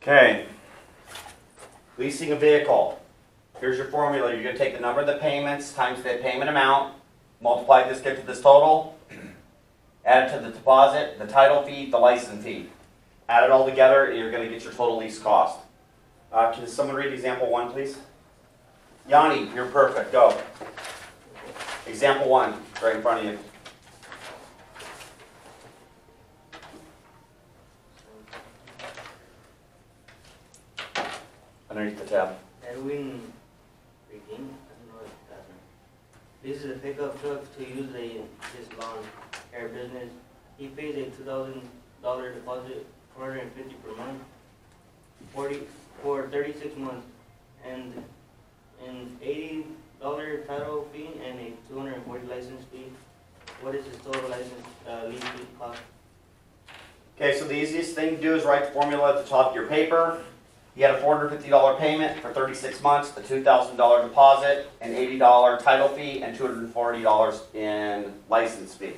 Okay. Leasing a vehicle. Here's your formula. You're going to take the number of the payments times the payment amount, multiply this, get to this total, add it to the deposit, the title fee, the license fee. Add it all together, and you're going to get your total lease cost. Can someone read example 1, please? Yanni, you're perfect. Go. Example 1, right in front of you. Underneath the tab. Edwin Regan, I don't know if that's right. This is a pickup truck to use his lawn care business. He pays a $2,000 deposit, $450 per month, for 36 months, and an $80 title fee and a $240 license fee. What is his total license lease fee cost? Okay, so the easiest thing to do is write the formula at the top of your paper. He had a $450 payment for 36 months, a $2,000 deposit, an $80 title fee, and $240 in license fee.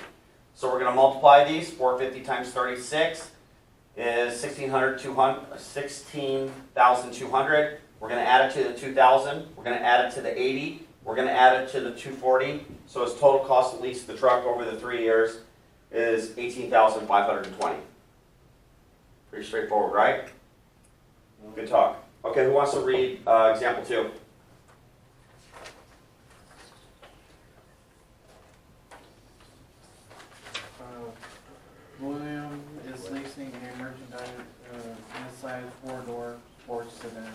So we're going to multiply these. 450 times 36 is 16,200. We're going to add it to the 2,000. We're going to add it to the 80. We're going to add it to the 240. So his total cost to lease the truck over the 3 years is $18,520. Pretty straightforward, right? Good talk. Okay, who wants to read example 2? William is leasing a merchandise inside 4-door sports sedan.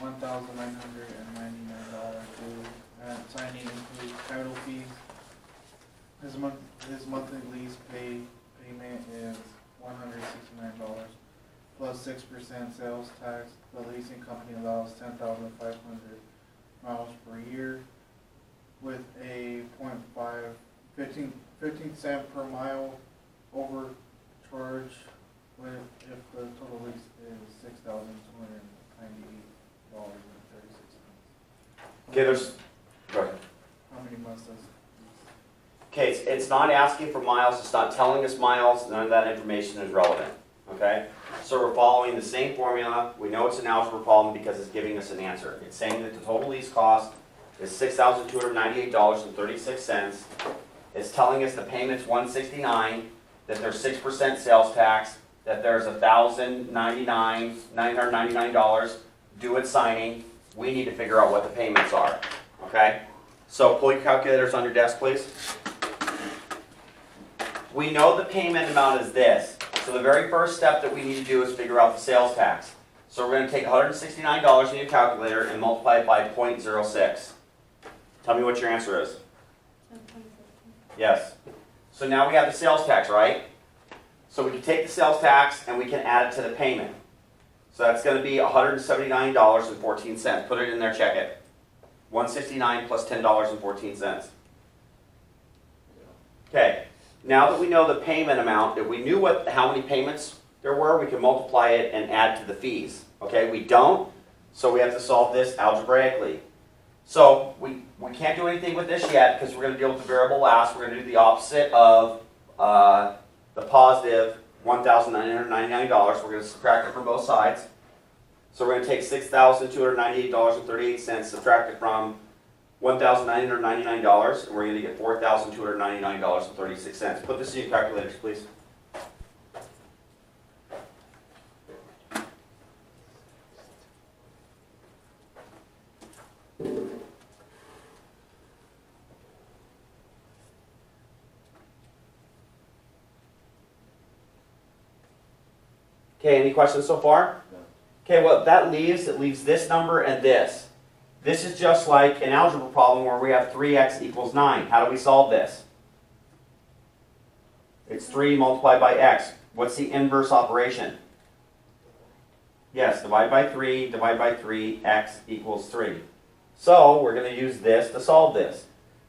$1,999 due. Signing includes title fees. His monthly lease payment is $169 plus 6% sales tax. The leasing company allows 10,500 miles per year with a 15 cent per mile overcharge if the total lease is $6,298.36. Okay, there's. Go ahead. How many months does? Okay, it's not asking for miles. It's not telling us miles. None of that information is relevant. Okay, so we're following the same formula. We know it's an algebra problem because it's giving us an answer. It's saying that the total lease cost is $6,298.36. It's telling us the payment's $169, that there's 6% sales tax, that there's $999 due at signing. We need to figure out what the payments are. Okay, so pull your calculators on your desk, please. We know the payment amount is this. So the very first step that we need to do is figure out the sales tax. So we're going to take $169 in your calculator and multiply it by 0.06. Tell me what your answer is. Yes. So now we have the sales tax, right? So we can take the sales tax and we can add it to the payment. So that's going to be $179.14. Put it in there, check it. $169 plus $10.14. Okay. Now that we know the payment amount, if we knew how many payments there were, we can multiply it and add to the fees. Okay, we don't, so we have to solve this algebraically. So we can't do anything with this yet because we're going to deal with the variable last. We're going to do the opposite of the positive $1,999. We're going to subtract it from both sides. So we're going to take $6,298.38, subtract it from $1,999, and we're going to get $4,299.36. Put this in your calculators, please. Okay, any questions so far? No. Okay, what that leaves, it leaves this number and this. This is just like an algebra problem where we have 3x equals 9. How do we solve this? It's 3 multiplied by x. What's the inverse operation? Yes, divide by 3, x equals 3. So we're going to use this to solve this.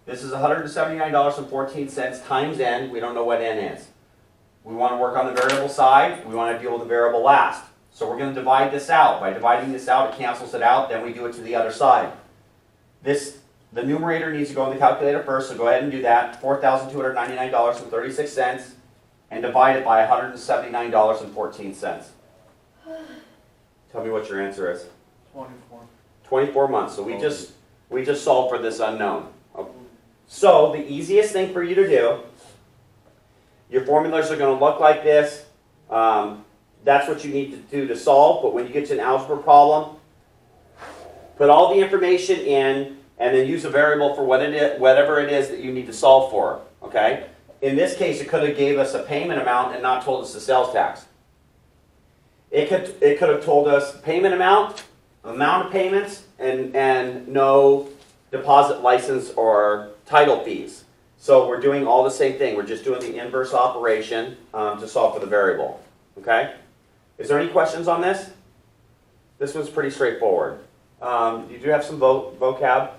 This is $179.14 times n. We don't know what n is. We want to work on the variable side. We want to deal with the variable last. So we're going to divide this out. By dividing this out, it cancels it out. Then we do it to the other side. The numerator needs to go in the calculator first, so go ahead and do that. $4,299.36, and divide it by $179.14. Tell me what your answer is. 24. 24 months. So we just solved for this unknown. So the easiest thing for you to do, your formulas are going to look like this. That's what you need to do to solve. But when you get to an algebra problem, put all the information in and then use a variable for whatever it is that you need to solve for. Okay? In this case, it could have gave us a payment amount and not told us the sales tax. It could have told us payment amount of payments, and no deposit license or title fees. So we're doing all the same thing. We're just doing the inverse operation to solve for the variable. Okay? Is there any questions on this? This one's pretty straightforward. You do have some vocab.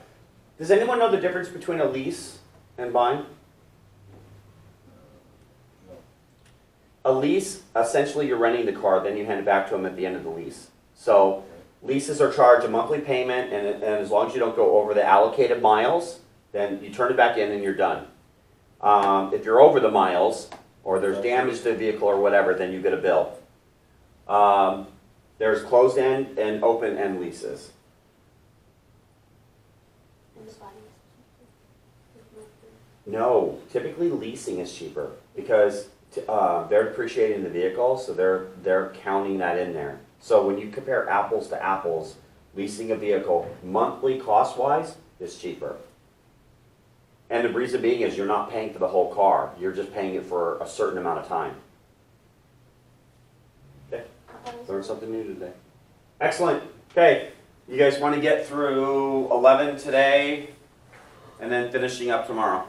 Does anyone know the difference between a lease and buying? A lease, essentially you're renting the car, then you hand it back to them at the end of the lease. So leases are charged a monthly payment, and as long as you don't go over the allocated miles, then you turn it back in and you're done. If you're over the miles, or there's damage to the vehicle or whatever, then you get a bill. There's closed-end and open-end leases. No, typically leasing is cheaper because they're depreciating the vehicle, so they're counting that in there. So when you compare apples to apples, leasing a vehicle monthly cost-wise is cheaper. And the reason being is you're not paying for the whole car. You're just paying it for a certain amount of time. Okay, learned something new today. Excellent. Okay, you guys want to get through 11 today and then finishing up tomorrow.